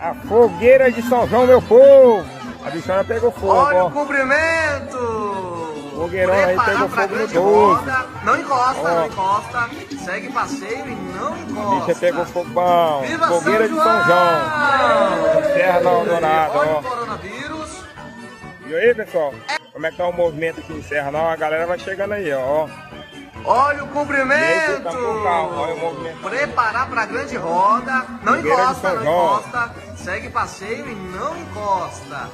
A fogueira de São João, meu povo. A bichona pegou fogo, Olha ó. o cumprimento. Fogueirão aí pegou Pra fogo no grande 12. roda. Não encosta, Ó. não encosta. Segue passeio e não A encosta. bicha pegou fogo bom. Viva Fogueira São de São João. João! Serra na Dourada, Olha ó. o coronavírus. E aí, pessoal? Como é que tá o movimento aqui em Serra? Não, a galera vai chegando aí, ó. Olha o E aí, cumprimento. tá com calma, olha o movimento. Preparar pra grande roda. Não Fogueira de encosta, São não João. encosta. Segue passeio e não encosta.